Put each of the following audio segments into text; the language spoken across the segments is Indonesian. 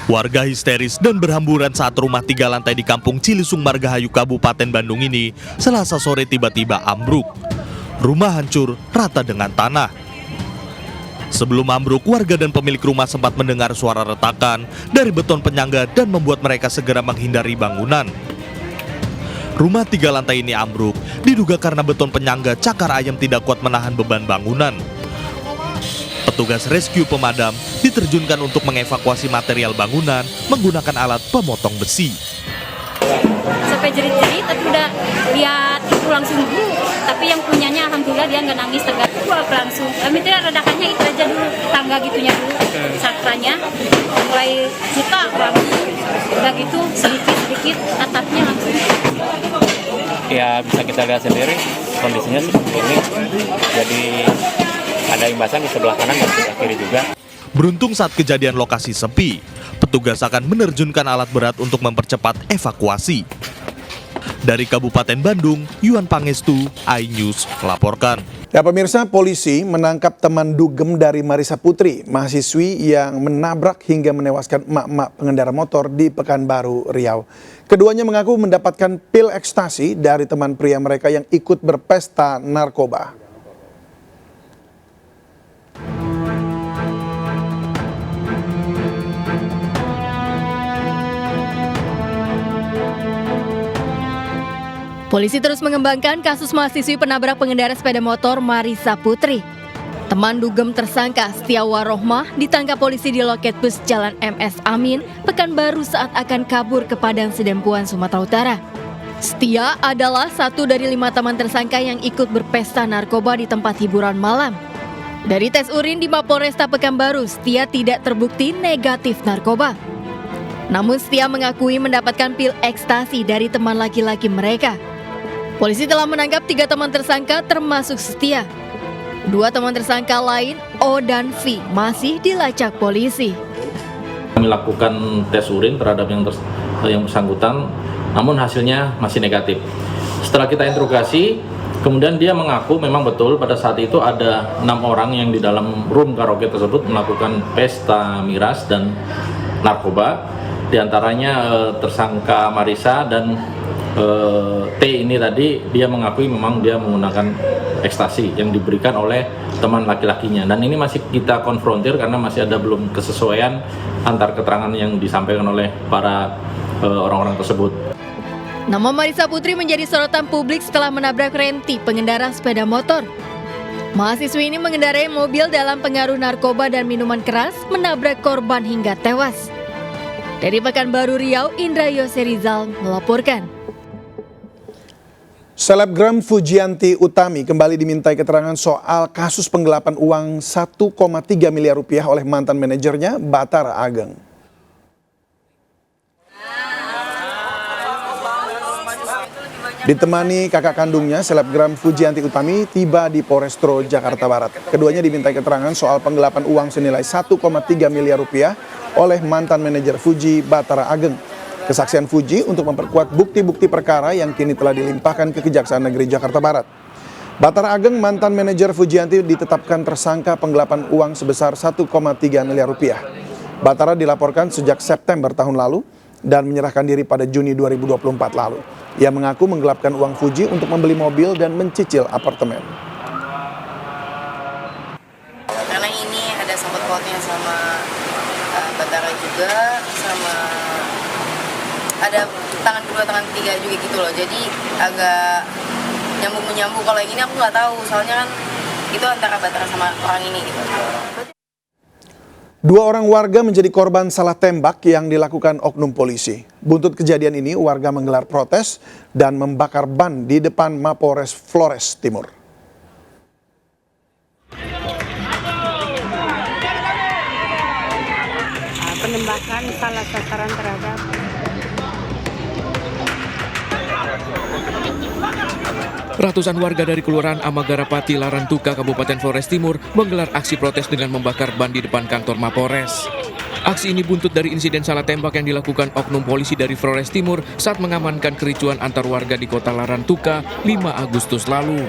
Warga histeris dan berhamburan saat rumah 3 lantai di kampung Cilisung Margahayu, Kabupaten Bandung ini Selasa sore tiba-tiba ambruk. Rumah hancur rata dengan tanah. Sebelum ambruk, warga dan pemilik rumah sempat mendengar suara retakan dari beton penyangga dan membuat mereka segera menghindari bangunan. Rumah 3 lantai ini ambruk diduga karena beton penyangga cakar ayam tidak kuat menahan beban bangunan. Petugas rescue pemadam diterjunkan untuk mengevakuasi material bangunan menggunakan alat pemotong besi. Sampai jerit-jerit, tapi udah lihat itu langsung tapi yang punyanya alhamdulillah dia nggak nangis, tegak langsung. Kami itu redakannya itu aja dulu, tangga gitunya dulu, sakranya mulai kita langsung, udah gitu sedikit atapnya langsung. Ya bisa kita lihat sendiri kondisinya seperti ini. Jadi ada imbasan di sebelah kanan dan sebelah kiri juga. Beruntung saat kejadian lokasi sepi, petugas akan menerjunkan alat berat untuk mempercepat evakuasi. Dari Kabupaten Bandung, Yuan Pangestu, iNews melaporkan. Ya pemirsa, polisi menangkap teman dugem dari Marissa Putri, mahasiswi yang menabrak hingga menewaskan emak-emak pengendara motor di Pekanbaru, Riau. Keduanya mengaku mendapatkan pil ekstasi dari teman pria mereka yang ikut berpesta narkoba. Polisi terus mengembangkan kasus mahasiswi penabrak pengendara sepeda motor Marissa Putri. Teman dugem tersangka Setia Warohmah ditangkap polisi di loket bus Jalan MS Amin, Pekanbaru saat akan kabur ke Padang Sidempuan, Sumatera Utara. Setia adalah satu dari 5 teman tersangka yang ikut berpesta narkoba di tempat hiburan malam. Dari tes urin di Mapolresta Pekanbaru, Setia tidak terbukti negatif narkoba. Namun Setia mengakui mendapatkan pil ekstasi dari teman laki-laki mereka. Polisi telah menangkap 3 teman tersangka termasuk Setia. 2 teman tersangka lain, O dan V, masih dilacak polisi. Kami lakukan tes urin terhadap yang bersangkutan, namun hasilnya masih negatif. Setelah kita interogasi, kemudian dia mengaku memang betul pada saat itu ada 6 orang yang di dalam room karaoke tersebut melakukan pesta miras dan narkoba. Di antaranya tersangka Marissa dan T ini tadi, dia mengakui memang dia menggunakan ekstasi yang diberikan oleh teman laki-lakinya. Dan ini masih kita konfrontir karena masih ada belum kesesuaian antar keterangan yang disampaikan oleh para orang-orang tersebut. Nama Marissa Putri menjadi sorotan publik setelah menabrak Renti, pengendara sepeda motor. Mahasiswi ini mengendarai mobil dalam pengaruh narkoba dan minuman keras, menabrak korban hingga tewas. Dari Pekanbaru, Riau, Indra Yoserizal melaporkan. Selebgram Fujianti Utami kembali dimintai keterangan soal kasus penggelapan uang 1,3 miliar rupiah oleh mantan manajernya Bathara Ageng. Ditemani kakak kandungnya, selebgram Fujianti Utami tiba di Polrestro Jakarta Barat. Keduanya dimintai keterangan soal penggelapan uang senilai 1,3 miliar rupiah oleh mantan manajer Fuji Bathara Ageng. Kesaksian Fuji untuk memperkuat bukti-bukti perkara yang kini telah dilimpahkan ke Kejaksaan Negeri Jakarta Barat. Bathara Ageng, mantan manajer Fujianti, ditetapkan tersangka penggelapan uang sebesar 1,3 miliar rupiah. Bathara dilaporkan sejak September tahun lalu dan menyerahkan diri pada Juni 2024 lalu. Ia mengaku menggelapkan uang Fuji untuk membeli mobil dan mencicil apartemen. Karena ini ada sangkut pautnya sama Bathara juga, sama ada tangan kedua, tangan ketiga juga gitu loh. Jadi agak nyambung-menyambung. Kalau yang ini aku nggak tahu, soalnya kan itu antara Bathara sama orang ini gitu. 2 orang warga menjadi korban salah tembak yang dilakukan oknum polisi. Buntut kejadian ini, warga menggelar protes dan membakar ban di depan Mapolres Flores Timur. Penembakan salah sasaran terhadap Ratusan warga dari Kelurahan Amagarapati, Larantuka, Kabupaten Flores Timur menggelar aksi protes dengan membakar ban di depan kantor Mapolres. Aksi ini buntut dari insiden salah tembak yang dilakukan oknum polisi dari Flores Timur saat mengamankan kericuan antar warga di kota Larantuka 5 Agustus lalu.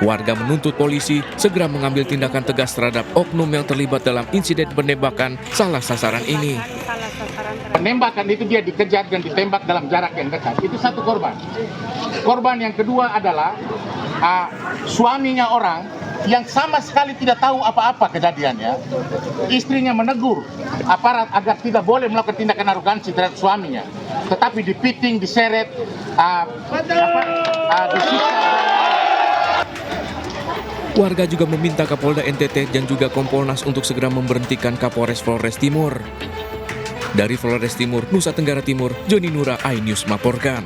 Warga menuntut polisi segera mengambil tindakan tegas terhadap oknum yang terlibat dalam insiden penembakan salah sasaran ini. Salah sasaran terhadap Penembakan itu dia dikejar dan ditembak dalam jarak yang dekat. Itu satu korban. Korban yang kedua adalah suaminya orang yang sama sekali tidak tahu apa-apa kejadiannya. Istrinya menegur aparat agar tidak boleh melakukan tindakan arogansi terhadap suaminya. Tetapi dipiting, diseret, disiksa. Warga juga meminta Kapolda NTT dan juga Kompolnas untuk segera memberhentikan Kapolres Flores Timur. Dari Flores Timur, Nusa Tenggara Timur, Joni Nura, iNews melaporkan.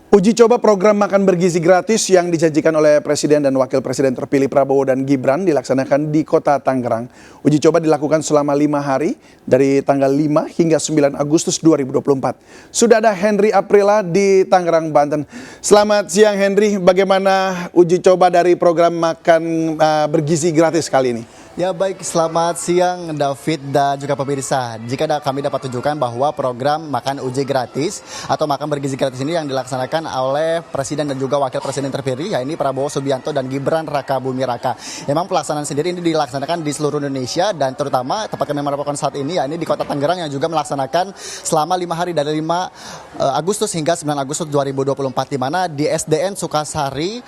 Uji coba program makan bergizi gratis yang dijanjikan oleh Presiden dan Wakil Presiden terpilih Prabowo dan Gibran dilaksanakan di Kota Tangerang. Uji coba dilakukan selama 5 hari dari tanggal 5 hingga 9 Agustus 2024. Sudah ada Henry Aprila di Tangerang, Banten. Selamat siang Henry, bagaimana uji coba dari program makan bergizi gratis kali ini? Ya baik, selamat siang David dan juga pemirsa. Jika kami dapat tunjukkan bahwa program makan uji gratis atau makan bergizi gratis ini yang dilaksanakan oleh Presiden dan juga Wakil Presiden terpilih, yaitu Prabowo Subianto dan Gibran Raka Buming Raka. Memang pelaksanaan sendiri ini dilaksanakan di seluruh Indonesia dan terutama tempat kami melaporkan saat ini, yaitu di Kota Tangerang yang juga melaksanakan selama 5 hari dari 5 Agustus hingga 9 Agustus 2024, di mana di SDN Sukasari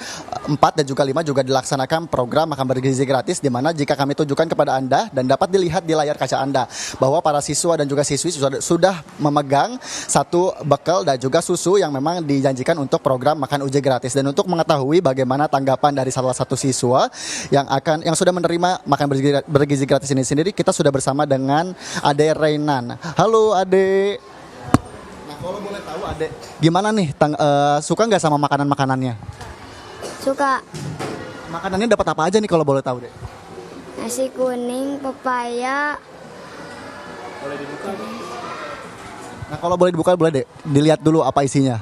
4 dan juga 5 juga dilaksanakan program makan bergizi gratis, di mana jika kami tunjukkan kepada Anda dan dapat dilihat di layar kaca Anda bahwa para siswa dan juga siswi sudah memegang satu bekal dan juga susu yang memang dijanjikan untuk program makan uji gratis. Dan untuk mengetahui bagaimana tanggapan dari salah satu siswa yang sudah menerima makan bergizi gratis ini sendiri, kita sudah bersama dengan Ade Reinan. Halo Ade. Nah, kalau boleh tahu Ade, gimana nih suka nggak sama makanannya? Suka. Makanannya dapat apa aja nih kalau boleh tahu deh? Nasi kuning, pepaya. Boleh dibuka? Nah kalau boleh dibuka boleh deh dilihat dulu apa isinya.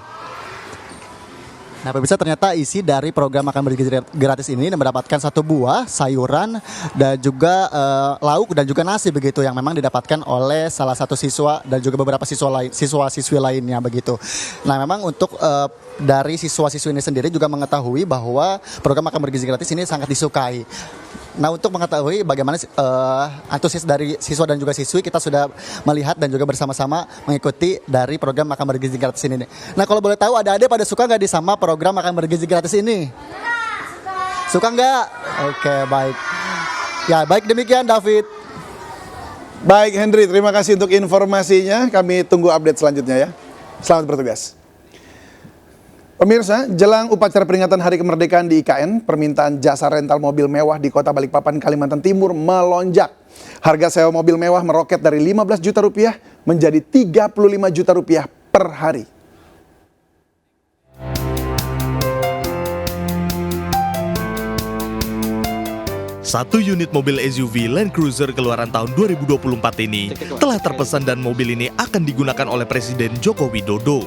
Nah pemirsa, ternyata isi dari program makan bergizi gratis ini mendapatkan satu buah, sayuran, dan juga lauk dan juga nasi begitu yang memang didapatkan oleh salah satu siswa dan juga beberapa siswa-siswi lainnya begitu. Nah memang untuk dari siswa-siswi ini sendiri juga mengetahui bahwa program makan bergizi gratis ini sangat disukai. Nah untuk mengetahui bagaimana antusias dari siswa dan juga siswi, kita sudah melihat dan juga bersama-sama mengikuti dari program makan bergizi gratis ini. Nah kalau boleh tahu adik-adik pada suka nggak di sama program makan bergizi gratis ini? Suka nggak? Oke baik. Ya baik, demikian David. Baik Henry, terima kasih untuk informasinya. Kami tunggu update selanjutnya ya. Selamat bertugas. Pemirsa, jelang upacara peringatan Hari Kemerdekaan di IKN, permintaan jasa rental mobil mewah di Kota Balikpapan, Kalimantan Timur melonjak. Harga sewa mobil mewah meroket dari 15 juta rupiah menjadi 35 juta rupiah per hari. Satu unit mobil SUV Land Cruiser keluaran tahun 2024 ini telah terpesan dan mobil ini akan digunakan oleh Presiden Joko Widodo.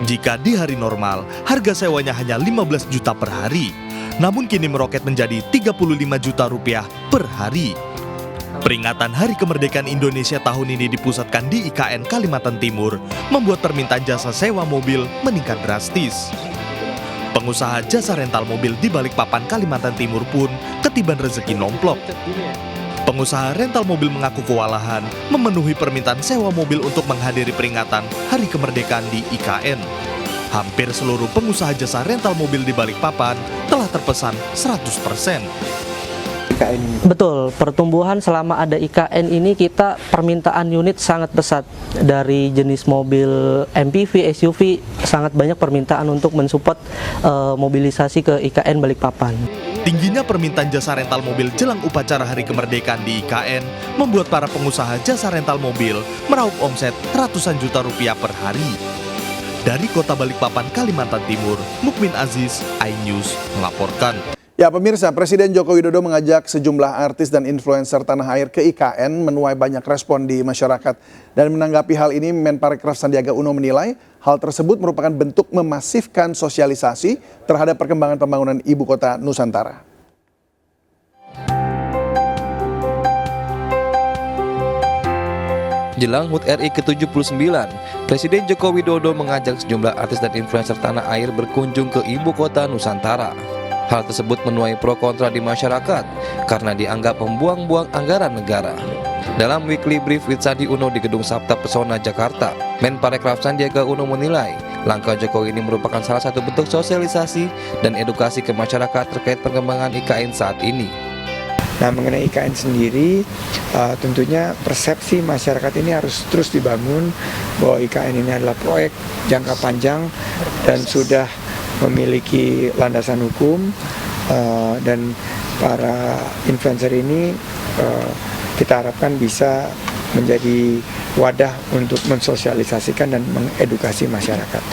Jika di hari normal, harga sewanya hanya 15 juta per hari, namun kini meroket menjadi 35 juta rupiah per hari. Peringatan Hari Kemerdekaan Indonesia tahun ini dipusatkan di IKN Kalimantan Timur, membuat permintaan jasa sewa mobil meningkat drastis. Pengusaha jasa rental mobil di Balikpapan, Kalimantan Timur pun ketiban rezeki nomplok. Pengusaha rental mobil mengaku kewalahan memenuhi permintaan sewa mobil untuk menghadiri peringatan Hari Kemerdekaan di IKN. Hampir seluruh pengusaha jasa rental mobil di Balikpapan telah terpesan 100%. Betul, pertumbuhan selama ada IKN ini kita permintaan unit sangat pesat. Dari jenis mobil MPV, SUV sangat banyak permintaan untuk mensupport mobilisasi ke IKN Balikpapan. Tingginya permintaan jasa rental mobil jelang upacara Hari Kemerdekaan di IKN membuat para pengusaha jasa rental mobil meraup omset ratusan juta rupiah per hari. Dari Kota Balikpapan, Kalimantan Timur, Mukmin Aziz, iNews melaporkan. Ya pemirsa, Presiden Joko Widodo mengajak sejumlah artis dan influencer tanah air ke IKN menuai banyak respon di masyarakat. Dan menanggapi hal ini, Menparekraf Sandiaga Uno menilai hal tersebut merupakan bentuk memasifkan sosialisasi terhadap perkembangan pembangunan ibu kota Nusantara. Jelang HUT RI ke-79, Presiden Joko Widodo mengajak sejumlah artis dan influencer tanah air berkunjung ke ibu kota Nusantara. Hal tersebut menuai pro kontra di masyarakat karena dianggap membuang-buang anggaran negara. Dalam weekly brief with Sandi Uno di Gedung Sabta Pesona Jakarta, Menparekraf Sandiaga Uno menilai langkah Jokowi ini merupakan salah satu bentuk sosialisasi dan edukasi ke masyarakat terkait perkembangan IKN saat ini. Nah, mengenai IKN sendiri, tentunya persepsi masyarakat ini harus terus dibangun bahwa IKN ini adalah proyek jangka panjang dan sudah memiliki landasan hukum, dan para influencer ini kita harapkan bisa menjadi wadah untuk mensosialisasikan dan mengedukasi masyarakat.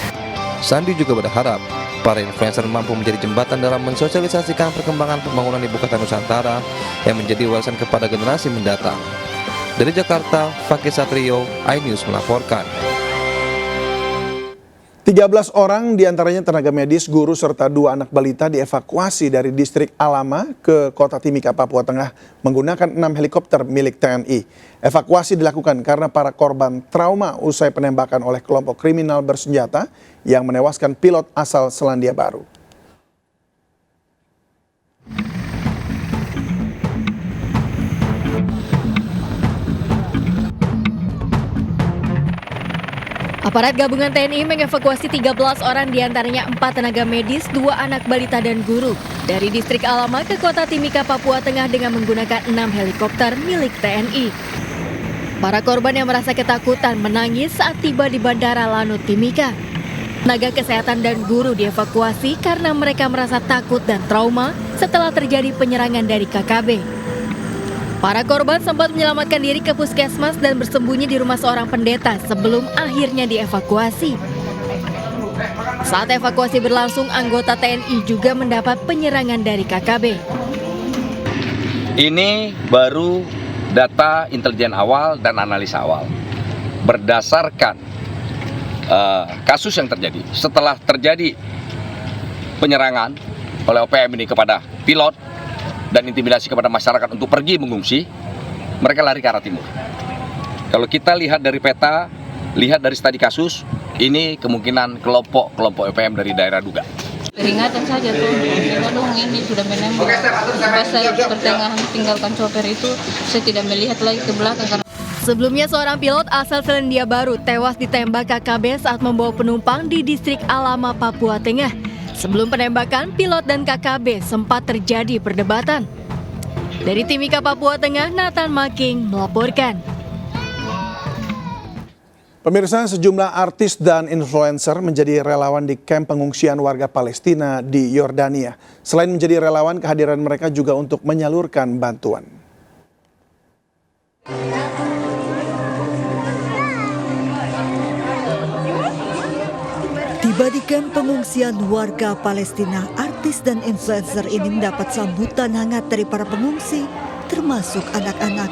Sandi juga berharap para influencer mampu menjadi jembatan dalam mensosialisasikan perkembangan pembangunan ibu kota Nusantara yang menjadi warisan kepada generasi mendatang. Dari Jakarta, Fakih Satrio, iNews melaporkan. 13 orang diantaranya tenaga medis, guru, serta 2 anak balita dievakuasi dari distrik Alama ke kota Timika, Papua Tengah menggunakan 6 helikopter milik TNI. Evakuasi dilakukan karena para korban trauma usai penembakan oleh kelompok kriminal bersenjata yang menewaskan pilot asal Selandia Baru. Aparat gabungan TNI mengevakuasi 13 orang diantaranya 4 tenaga medis, 2 anak balita dan guru dari distrik Alama ke kota Timika, Papua Tengah dengan menggunakan 6 helikopter milik TNI. Para korban yang merasa ketakutan menangis saat tiba di Bandara Lanut Timika. Tenaga kesehatan dan guru dievakuasi karena mereka merasa takut dan trauma setelah terjadi penyerangan dari KKB. Para korban sempat menyelamatkan diri ke puskesmas dan bersembunyi di rumah seorang pendeta sebelum akhirnya dievakuasi. Saat evakuasi berlangsung, anggota TNI juga mendapat penyerangan dari KKB. Ini baru data intelijen awal dan analisa awal. Berdasarkan kasus yang terjadi, setelah terjadi penyerangan oleh OPM ini kepada pilot dan intimidasi kepada masyarakat untuk pergi mengungsi, mereka lari ke arah timur. Kalau kita lihat dari peta, lihat dari studi kasus, ini kemungkinan kelompok OPM dari daerah Duga. Peringatan saja tuh, dong ini sudah menembak. Pas saya pertengahan tinggalkan chopper itu, saya tidak melihat lagi ke belakang karena Sebelumnya seorang pilot asal Selandia Baru tewas ditembak KKB saat membawa penumpang di distrik Alama, Papua Tengah. Sebelum penembakan, pilot dan KKB sempat terjadi perdebatan. Dari Timika, Papua Tengah, Nathan Making melaporkan. Pemirsa, sejumlah artis dan influencer menjadi relawan di kamp pengungsian warga Palestina di Yordania. Selain menjadi relawan, kehadiran mereka juga untuk menyalurkan bantuan. Tiba di kamp pengungsian warga Palestina, artis dan influencer ini mendapat sambutan hangat dari para pengungsi, termasuk anak-anak.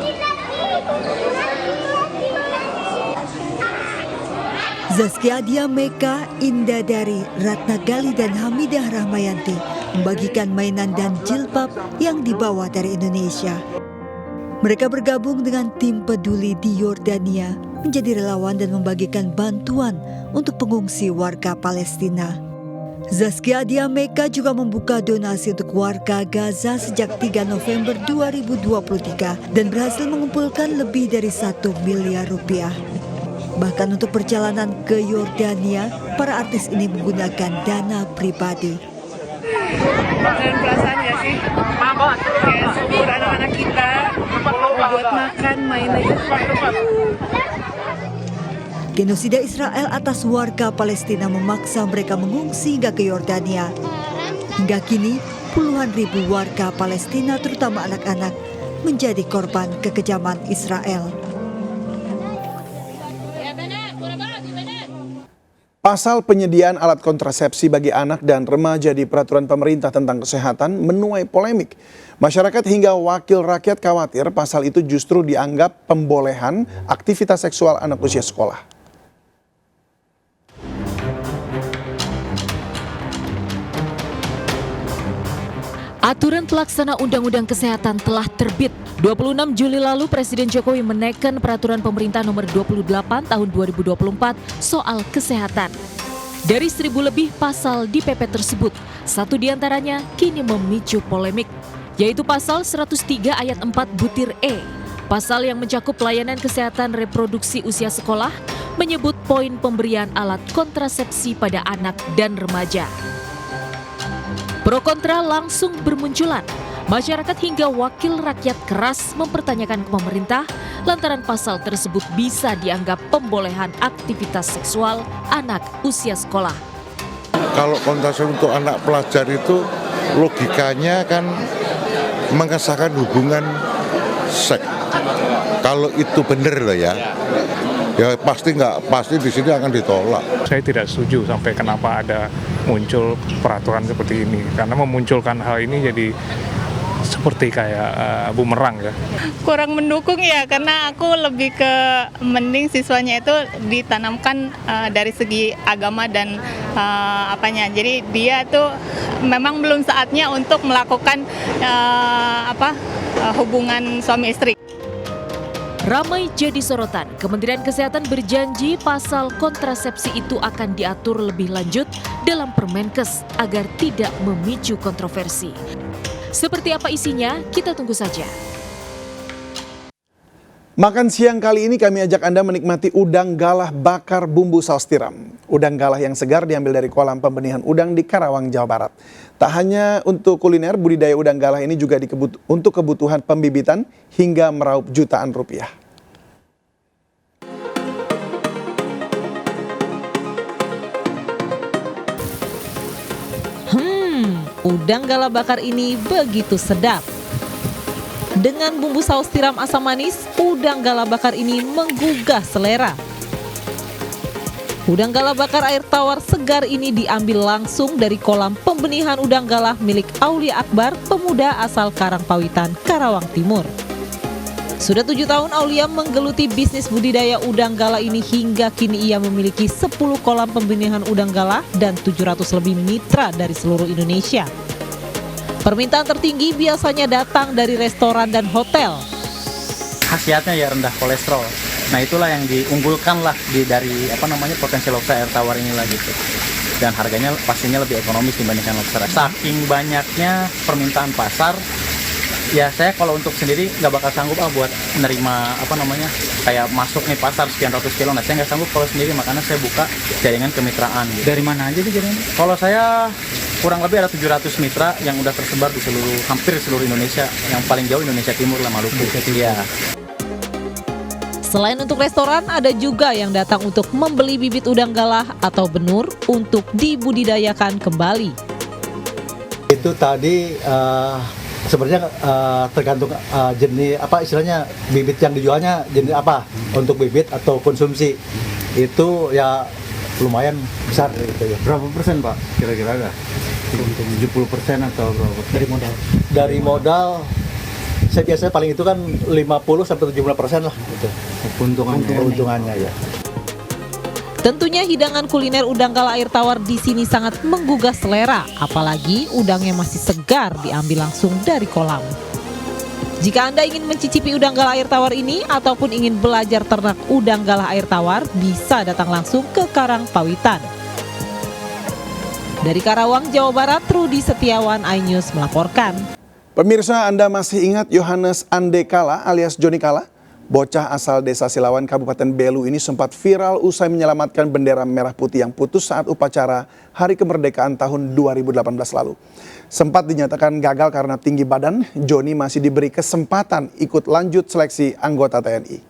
Zaskia Diameka, Indah Dari, Ratna Gali, dan Hamidah Rahmayanti membagikan mainan dan jilbab yang dibawa dari Indonesia. Mereka bergabung dengan tim peduli di Yordania, menjadi relawan dan membagikan bantuan untuk pengungsi warga Palestina. Zaskia Diameka juga membuka donasi untuk warga Gaza sejak 3 November 2023 dan berhasil mengumpulkan lebih dari 1 miliar rupiah. Bahkan untuk perjalanan ke Yordania, para artis ini menggunakan dana pribadi. Dan perasaan gak sih? Kayak subur anak-anak kita buat makan, main aja. Genosida Israel atas warga Palestina memaksa mereka mengungsi hingga ke Yordania. Hingga kini, puluhan ribu warga Palestina, terutama anak-anak, menjadi korban kekejaman Israel. Pasal penyediaan alat kontrasepsi bagi anak dan remaja di peraturan pemerintah tentang kesehatan menuai polemik. Masyarakat hingga wakil rakyat khawatir pasal itu justru dianggap pembolehan aktivitas seksual anak usia sekolah. Aturan pelaksana Undang-Undang Kesehatan telah terbit. 26 Juli lalu Presiden Jokowi menaikkan Peraturan Pemerintah Nomor 28 Tahun 2024 soal kesehatan. Dari 1.000 lebih pasal di PP tersebut, satu diantaranya kini memicu polemik, yaitu pasal 103 ayat 4 butir E. Pasal yang mencakup pelayanan kesehatan reproduksi usia sekolah menyebut poin pemberian alat kontrasepsi pada anak dan remaja. Pro kontra langsung bermunculan. Masyarakat hingga wakil rakyat keras mempertanyakan ke pemerintah lantaran pasal tersebut bisa dianggap pembolehan aktivitas seksual anak usia sekolah. Kalau kontrasepsi untuk anak pelajar itu logikanya kan mengesahkan hubungan seks. Kalau itu benar loh ya pasti di sini akan ditolak. Saya tidak setuju sampai kenapa ada muncul peraturan seperti ini, karena memunculkan hal ini jadi seperti kayak bumerang ya. Kurang mendukung ya, karena aku lebih ke mending siswanya itu ditanamkan dari segi agama dan apanya. Jadi dia tuh memang belum saatnya untuk melakukan hubungan suami istri. Ramai jadi sorotan, Kementerian Kesehatan berjanji pasal kontrasepsi itu akan diatur lebih lanjut dalam Permenkes agar tidak memicu kontroversi. Seperti apa isinya, kita tunggu saja. Makan siang kali ini kami ajak Anda menikmati udang galah bakar bumbu saus tiram. Udang galah yang segar diambil dari kolam pembenihan udang di Karawang, Jawa Barat. Tak hanya untuk kuliner, budidaya udang galah ini juga untuk kebutuhan pembibitan hingga meraup jutaan rupiah. Udang galah bakar ini begitu sedap. Dengan bumbu saus tiram asam manis, udang galah bakar ini menggugah selera. Udang galah bakar air tawar segar ini diambil langsung dari kolam pembenihan udang galah milik Aulia Akbar, pemuda asal Karangpawitan, Karawang Timur. Sudah 7 tahun Aulia menggeluti bisnis budidaya udang galah ini hingga kini ia memiliki 10 kolam pembenihan udang galah dan 700 lebih mitra dari seluruh Indonesia. Permintaan tertinggi biasanya datang dari restoran dan hotel. Khasiatnya ya rendah kolesterol. Nah itulah yang diunggulkan lah dari potensi lobster air tawar inilah gitu. Dan harganya pastinya lebih ekonomis dibandingkan lobster. Saking banyaknya permintaan pasar, ya saya kalau untuk sendiri nggak bakal sanggup buat nerima kayak masuk nih pasar sekian ratus kilo. Nah saya nggak sanggup kalau sendiri, makanya saya buka jaringan kemitraan. Gitu. Dari mana aja sih jaringan? Kalau saya kurang lebih ada 700 mitra yang udah tersebar di hampir seluruh Indonesia. Yang paling jauh Indonesia Timur lah, Maluku. Iya. Selain untuk restoran, ada juga yang datang untuk membeli bibit udang galah atau benur untuk dibudidayakan kembali. Itu tadi sebenarnya tergantung jenis istilahnya bibit yang dijualnya jenis apa, untuk bibit atau konsumsi itu ya lumayan besar gitu ya. Berapa persen Pak kira-kira ada? Untuk 70% atau berapa? Dari modal saya biasanya paling itu kan 50-70% lah gitu. Keuntungannya ya. Tentunya hidangan kuliner udang galah air tawar di sini sangat menggugah selera, apalagi udangnya masih segar diambil langsung dari kolam. Jika Anda ingin mencicipi udang galah air tawar ini ataupun ingin belajar ternak udang galah air tawar, bisa datang langsung ke Karangpawitan. Dari Karawang, Jawa Barat, Rudi Setiawan, iNews melaporkan. Pemirsa, Anda masih ingat Yohanes Andekala alias Joni Kala? Bocah asal desa Silawan, Kabupaten Belu ini sempat viral usai menyelamatkan bendera merah putih yang putus saat upacara Hari Kemerdekaan tahun 2018 lalu. Sempat dinyatakan gagal karena tinggi badan, Joni masih diberi kesempatan ikut lanjut seleksi anggota TNI.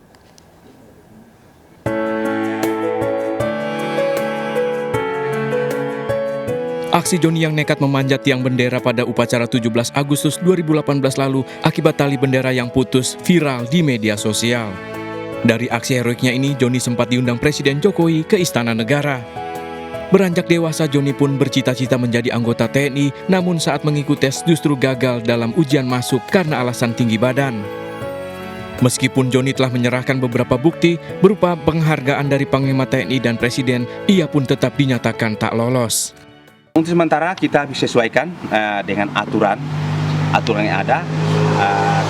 Aksi Joni yang nekat memanjat tiang bendera pada upacara 17 Agustus 2018 lalu akibat tali bendera yang putus viral di media sosial. Dari aksi heroiknya ini, Joni sempat diundang Presiden Jokowi ke Istana Negara. Beranjak dewasa, Joni pun bercita-cita menjadi anggota TNI, namun saat mengikuti tes justru gagal dalam ujian masuk karena alasan tinggi badan. Meskipun Joni telah menyerahkan beberapa bukti berupa penghargaan dari Panglima TNI dan Presiden, ia pun tetap dinyatakan tak lolos. Untuk sementara kita bisa sesuaikan dengan aturan aturan yang ada.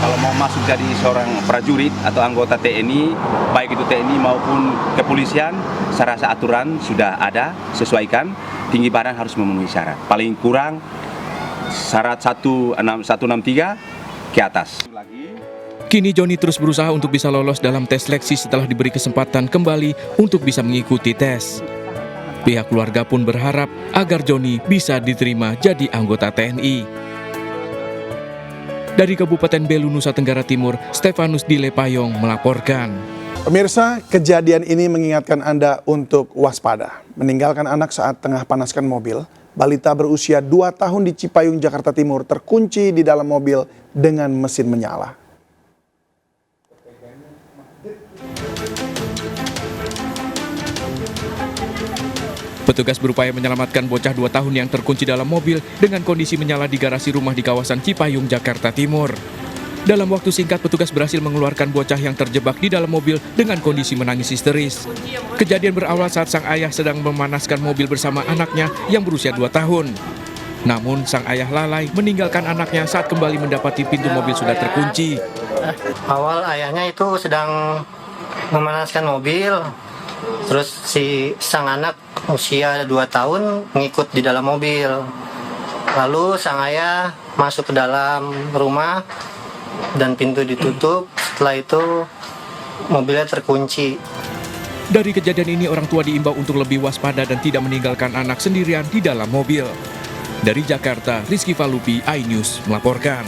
Kalau mau masuk jadi seorang prajurit atau anggota TNI, baik itu TNI maupun kepolisian, saya rasa aturan sudah ada, sesuaikan. Tinggi badan harus memenuhi syarat. Paling kurang syarat 163 ke atas. Kini Joni terus berusaha untuk bisa lolos dalam tes seleksi setelah diberi kesempatan kembali untuk bisa mengikuti tes. Pihak keluarga pun berharap agar Joni bisa diterima jadi anggota TNI. Dari Kabupaten Belu, Nusa Tenggara Timur, Stefanus Dilepayong melaporkan. Pemirsa, kejadian ini mengingatkan Anda untuk waspada. Meninggalkan anak saat tengah panaskan mobil, balita berusia 2 tahun di Cipayung, Jakarta Timur terkunci di dalam mobil dengan mesin menyala. Petugas berupaya menyelamatkan bocah 2 tahun yang terkunci dalam mobil dengan kondisi menyala di garasi rumah di kawasan Cipayung, Jakarta Timur. Dalam waktu singkat, petugas berhasil mengeluarkan bocah yang terjebak di dalam mobil dengan kondisi menangis histeris. Kejadian berawal saat sang ayah sedang memanaskan mobil bersama anaknya yang berusia 2 tahun. Namun, sang ayah lalai meninggalkan anaknya saat kembali mendapati pintu mobil sudah terkunci. Awal ayahnya itu sedang memanaskan mobil. Terus si sang anak usia 2 tahun ngikut di dalam mobil. Lalu sang ayah masuk ke dalam rumah dan pintu ditutup. Setelah itu mobilnya terkunci. Dari kejadian ini orang tua diimbau untuk lebih waspada dan tidak meninggalkan anak sendirian di dalam mobil. Dari Jakarta, Rizky Falupi, iNews melaporkan.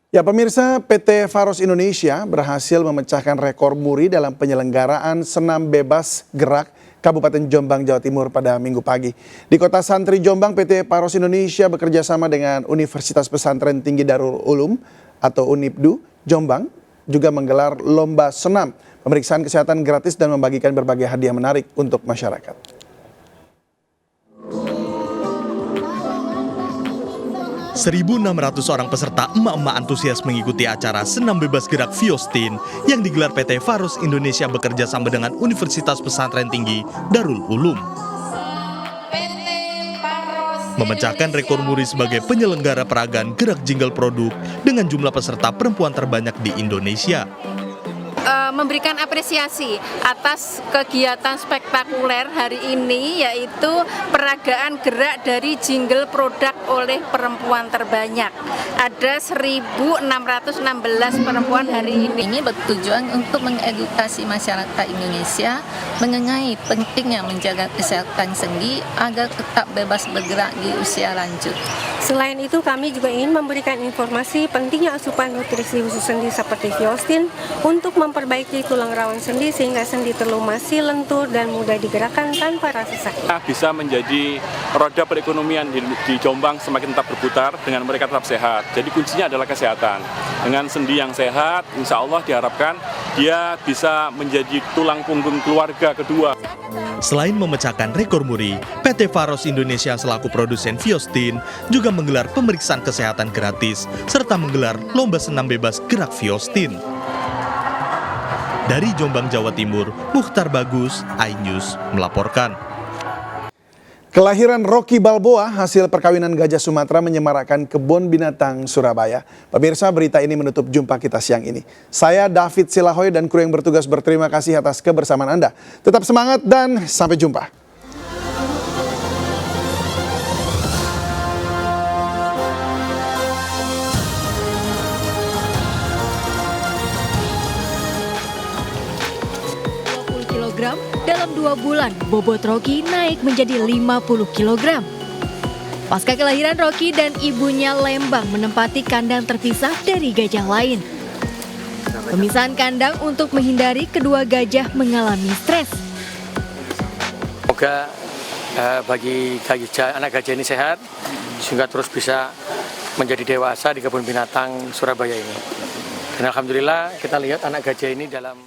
Ya pemirsa, PT Faros Indonesia berhasil memecahkan rekor muri dalam penyelenggaraan senam bebas gerak Kabupaten Jombang, Jawa Timur pada Minggu pagi. Di Kota Santri Jombang, PT Faros Indonesia bekerja sama dengan Universitas Pesantren Tinggi Darul Ulum atau UNIPDU Jombang juga menggelar lomba senam, pemeriksaan kesehatan gratis dan membagikan berbagai hadiah menarik untuk masyarakat. 1.600 orang peserta emak-emak antusias mengikuti acara senam bebas gerak Viostin yang digelar PT Faros Indonesia bekerja sama dengan Universitas Pesantren Tinggi Darul Ulum. Memecahkan rekor muri sebagai penyelenggara peragaan gerak jingle produk dengan jumlah peserta perempuan terbanyak di Indonesia. Memberikan apresiasi atas kegiatan spektakuler hari ini, yaitu peragaan gerak dari jingle produk oleh perempuan terbanyak. Ada 1.616 perempuan hari ini. Ini bertujuan untuk mengedukasi masyarakat Indonesia mengenai pentingnya menjaga kesehatan sendi agar tetap bebas bergerak di usia lanjut. Selain itu, kami juga ingin memberikan informasi pentingnya asupan nutrisi khusus sendi seperti Viostin untuk memperbaiki tulang rawan sendi sehingga sendi terlumasi, lentur, dan mudah digerakkan tanpa rasa sakit. Bisa menjadi roda perekonomian di Jombang semakin tetap berputar dengan mereka tetap sehat. Jadi kuncinya adalah kesehatan. Dengan sendi yang sehat, insya Allah diharapkan dia bisa menjadi tulang punggung keluarga kedua. Selain memecahkan rekor muri, PT Faros Indonesia selaku produsen Viostin juga menggelar pemeriksaan kesehatan gratis serta menggelar lomba senam bebas gerak Viostin. Dari Jombang, Jawa Timur, Mukhtar Bagus, iNews melaporkan. Kelahiran Rocky Balboa hasil perkawinan gajah Sumatera menyemarakkan kebun binatang Surabaya. Pemirsa, berita ini menutup jumpa kita siang ini. Saya David Silahoy dan kru yang bertugas berterima kasih atas kebersamaan Anda. Tetap semangat dan sampai jumpa. Dalam 2 bulan, bobot Rocky naik menjadi 50 kg. Pasca kelahiran, Rocky dan ibunya Lembang menempati kandang terpisah dari gajah lain. Pemisahan kandang untuk menghindari kedua gajah mengalami stres. Semoga bagi anak gajah ini sehat, sehingga terus bisa menjadi dewasa di kebun binatang Surabaya ini. Dan alhamdulillah kita lihat anak gajah ini dalam